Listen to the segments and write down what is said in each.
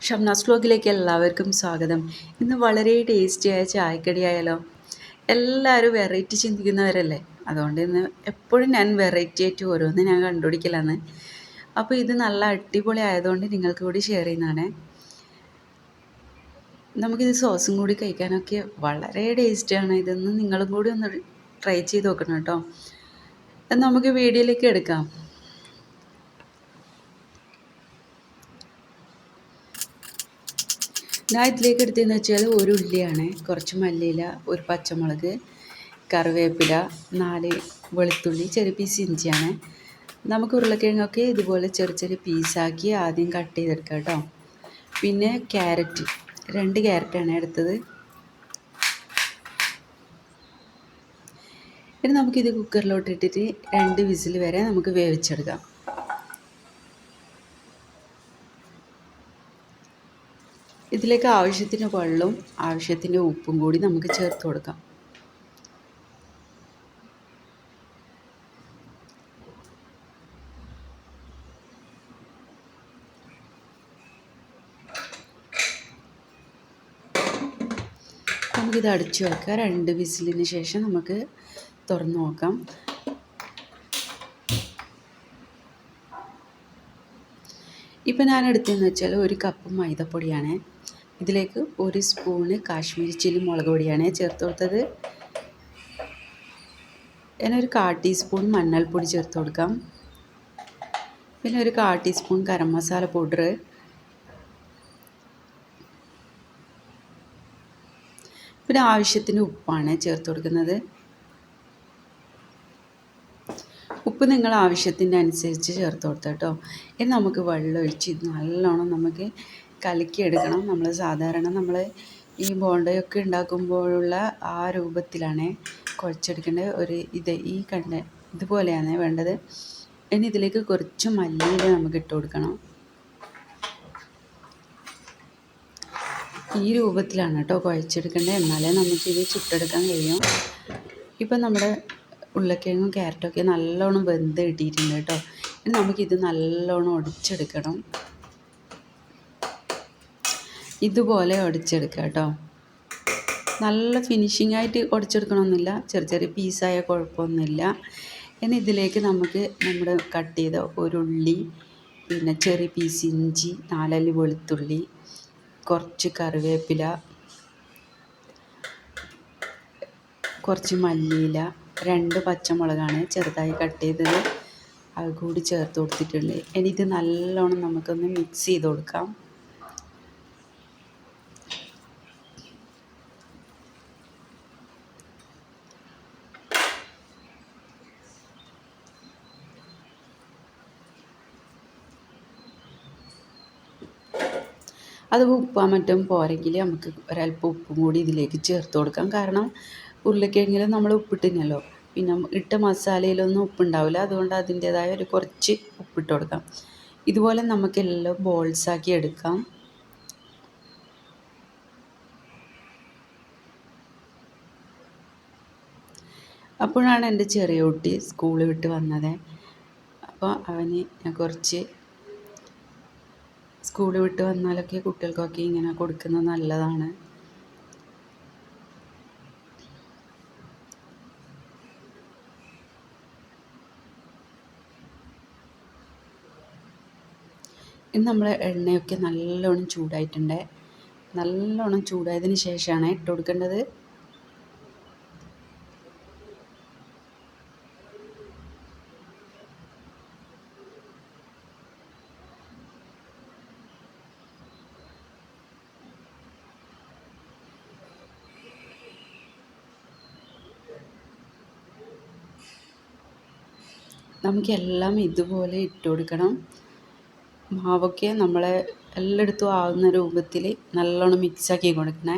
ഷംനാസ് വ്ലോഗിലേക്ക് എല്ലാവർക്കും സ്വാഗതം. ഇന്ന് വളരെ ടേസ്റ്റിയായ ചായക്കടിയായാലോ. എല്ലാവരും വെറൈറ്റി ചിന്തിക്കുന്നവരല്ലേ, അതുകൊണ്ട് ഇന്ന് എപ്പോഴും ഞാൻ വെറൈറ്റി ആയിട്ട് ഓരോന്ന് ഞാൻ കണ്ടുപിടിക്കലാണ്. അപ്പോൾ ഇത് നല്ല അടിപൊളി ആയതുകൊണ്ട് നിങ്ങൾക്ക് കൂടി ഷെയർ ചെയ്യുന്നതാണ്. നമുക്കിത് സോസും കൂടി കഴിക്കാനൊക്കെ വളരെ ടേസ്റ്റിയാണ്. ഇതൊന്ന് നിങ്ങളും കൂടി ഒന്ന് ട്രൈ ചെയ്ത് നോക്കണം കേട്ടോ. നമുക്ക് വീഡിയോയിലേക്ക് എടുക്കാം. ഞാൻ ഇതിലേക്ക് എടുത്തതെന്ന് വെച്ചാൽ ഒരു ഉള്ളിയാണ്, കുറച്ച് മല്ലിയില, ഒരു പച്ചമുളക്, കറിവേപ്പില, 4 വെളുത്തുള്ളി, ചെറിയ പീസ് ഇഞ്ചിയാണ്. നമുക്ക് ഉരുളക്കിഴങ്ങൊക്കെ ഇതുപോലെ ചെറിയ ചെറിയ പീസാക്കി ആദ്യം കട്ട് ചെയ്തെടുക്കാം കേട്ടോ. പിന്നെ ക്യാരറ്റ്, 2 ക്യാരറ്റാണ് എടുത്തത്. ഇനി നമുക്കിത് കുക്കറിലോട്ട് ഇട്ടിട്ട് 2 വിസിൽ വരെ നമുക്ക് വേവിച്ചെടുക്കാം. ഇതിലേക്ക് ആവശ്യത്തിന് വെള്ളവും ആവശ്യത്തിന് ഉപ്പും കൂടി നമുക്ക് ചേർത്ത് കൊടുക്കാം. നമുക്കിത് അടച്ചു വെക്കാം. 2 വിസിലിന് ശേഷം നമുക്ക് തുറന്ന് നോക്കാം. ഇപ്പം ഞാൻ എടുത്തതെന്ന് വെച്ചാൽ 1 കപ്പ് മൈദപ്പൊടിയാണ്. ഇതിലേക്ക് 1 സ്പൂണ് കാശ്മീരി ചില്ലി മുളക് പൊടിയാണ് ചേർത്ത് കൊടുത്തത്. പിന്നെ ഒരു 1/4 ടീസ്പൂൺ മഞ്ഞൾപ്പൊടി ചേർത്ത് കൊടുക്കാം. പിന്നെ ഒരു 1/4 ടീസ്പൂൺ ഗരം മസാല പൗഡർ, പിന്നെ ആവശ്യത്തിന് ഉപ്പാണ് ചേർത്ത് കൊടുക്കുന്നത്. ഉപ്പ് നിങ്ങൾ ആവശ്യത്തിൻ്റെ അനുസരിച്ച് ചേർത്ത് കൊടുത്ത കേട്ടോ. ഇനി നമുക്ക് വെള്ളം ഒഴിച്ച് നല്ലോണം നമുക്ക് കലക്കിയെടുക്കണം. നമ്മൾ ഈ ബോണ്ടയൊക്കെ ഉണ്ടാക്കുമ്പോഴുള്ള ആ രൂപത്തിലാണ് കുഴച്ചെടുക്കേണ്ടത്. ഇതുപോലെയാണ് വേണ്ടത്. ഇനി ഇതിലേക്ക് കുറച്ച് മല്ലിയില നമുക്ക് ഇട്ട് കൊടുക്കണം. ഈ രൂപത്തിലാണ് കേട്ടോ കുഴച്ചെടുക്കേണ്ടത്, എന്നാലേ നമുക്കിത് ചുട്ടെടുക്കാൻ കഴിയും. ഇപ്പം നമ്മുടെ ഉരുളക്കിഴങ്ങും ക്യാരറ്റൊക്കെ നല്ലോണം വെന്ത് കിട്ടിയിട്ടുണ്ട് കേട്ടോ. ഇനി നമുക്കിത് നല്ലോണം ഒടിച്ചെടുക്കണം. ഇതുപോലെ ഒടിച്ചെടുക്കുക കേട്ടോ. നല്ല ഫിനിഷിംഗ് ആയിട്ട് ഒടിച്ചെടുക്കണമെന്നില്ല, ചെറിയ ചെറിയ പീസായ കുഴപ്പമൊന്നുമില്ല. ഇനി ഇതിലേക്ക് നമുക്ക് നമ്മുടെ കട്ട് ചെയ്ത ഒരു ഉള്ളി, പിന്നെ ചെറിയ പീസ് ഇഞ്ചി, 4 അല്ലി വെളുത്തുള്ളി, കുറച്ച് കറിവേപ്പില, കുറച്ച് മല്ലിയില, 2 പച്ചമുളകാണ് ചെറുതായി കട്ട് ചെയ്തത്, അത് കൂടി ചേർത്ത് കൊടുത്തിട്ടുണ്ട്. ഇനി ഇത് നല്ലോണം നമുക്കൊന്ന് മിക്സ് ചെയ്ത് കൊടുക്കാം. അത് ഉപ്പാ മറ്റും പോരെങ്കിൽ നമുക്ക് ഒരല്പം ഉപ്പും കൂടി ഇതിലേക്ക് ചേർത്ത് കൊടുക്കാം. കാരണം ഉരുളക്കിഴങ്ങിൽ നമ്മൾ ഉപ്പിട്ടിനല്ലോ, പിന്നെ ഇട്ട മസാലയിലൊന്നും ഉപ്പുണ്ടാവില്ല. അതുകൊണ്ട് അതിൻ്റേതായ ഒരു കുറച്ച് ഉപ്പിട്ട് കൊടുക്കാം. ഇതുപോലെ നമുക്കെല്ലാം ബോൾസാക്കി എടുക്കാം. അപ്പോഴാണ് എൻ്റെ ചെറിയ കുട്ടി സ്കൂൾ വിട്ട് വന്നത്. അപ്പോൾ അവന് ഞാൻ കുറച്ച് സ്കൂൾ വിട്ട് വന്നാലൊക്കെ കുട്ടികൾക്കൊക്കെ ഇങ്ങനെ കൊടുക്കുന്നത് നല്ലതാണ്. ഇനി നമ്മളെ എണ്ണയൊക്കെ നല്ലോണം ചൂടായിട്ടുണ്ട്. നല്ലോണം ചൂടായതിന് ശേഷമാണ് ഇട്ട് കൊടുക്കേണ്ടത്. നമുക്കെല്ലാം ഇതുപോലെ ഇട്ട് കൊടുക്കണം. മാവൊക്കെ നമ്മളെ എല്ലായിടത്തും ആവുന്ന രൂപത്തിൽ നല്ലോണം മിക്സാക്കി കൊടുക്കണേ.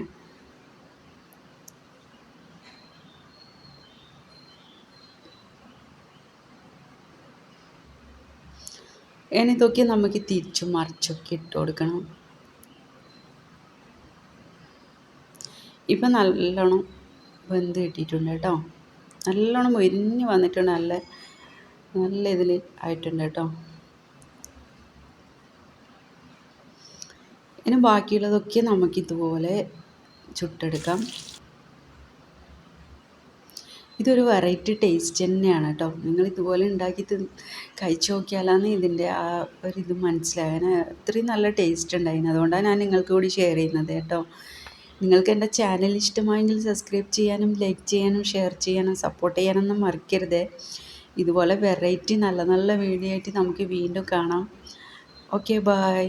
ഇനി ഇതൊക്കെ നമുക്ക് തിരിച്ചും മറിച്ചൊക്കെ ഇട്ട് കൊടുക്കണം. ഇപ്പം നല്ലോണം വെന്ത് കിട്ടിയിട്ടുണ്ട് കേട്ടോ. നല്ലോണം മൊരിഞ്ഞ് വന്നിട്ടുണ്ട്. നല്ല ഇതിൽ ആയിട്ടുണ്ട് കേട്ടോ. ഇനി ബാക്കിയുള്ളതൊക്കെ നമുക്കിതുപോലെ ചുട്ടെടുക്കാം. ഇതൊരു വെറൈറ്റി ടേസ്റ്റ് തന്നെയാണ് കേട്ടോ. നിങ്ങൾ ഇതുപോലെ ഉണ്ടാക്കി കഴിച്ചു നോക്കിയാലാണ് ഇതിൻ്റെ ആ ഒരിത് മനസ്സിലാകാൻ. അത്രയും നല്ല ടേസ്റ്റ് ഉണ്ടായിരുന്നു. അതുകൊണ്ടാണ് ഞാൻ നിങ്ങൾക്ക് കൂടി ഷെയർ ചെയ്യുന്നത് കേട്ടോ. നിങ്ങൾക്ക് എൻ്റെ ചാനൽ ഇഷ്ടമായെങ്കിൽ സബ്സ്ക്രൈബ് ചെയ്യാനും ലൈക്ക് ചെയ്യാനും ഷെയർ ചെയ്യാനും സപ്പോർട്ട് ചെയ്യാനൊന്നും മറക്കരുത്. ഇതുപോലെ വെറൈറ്റി നല്ല നല്ല വീഡിയോ ആയിട്ട് നമുക്ക് വീണ്ടും കാണാം. Okay, by.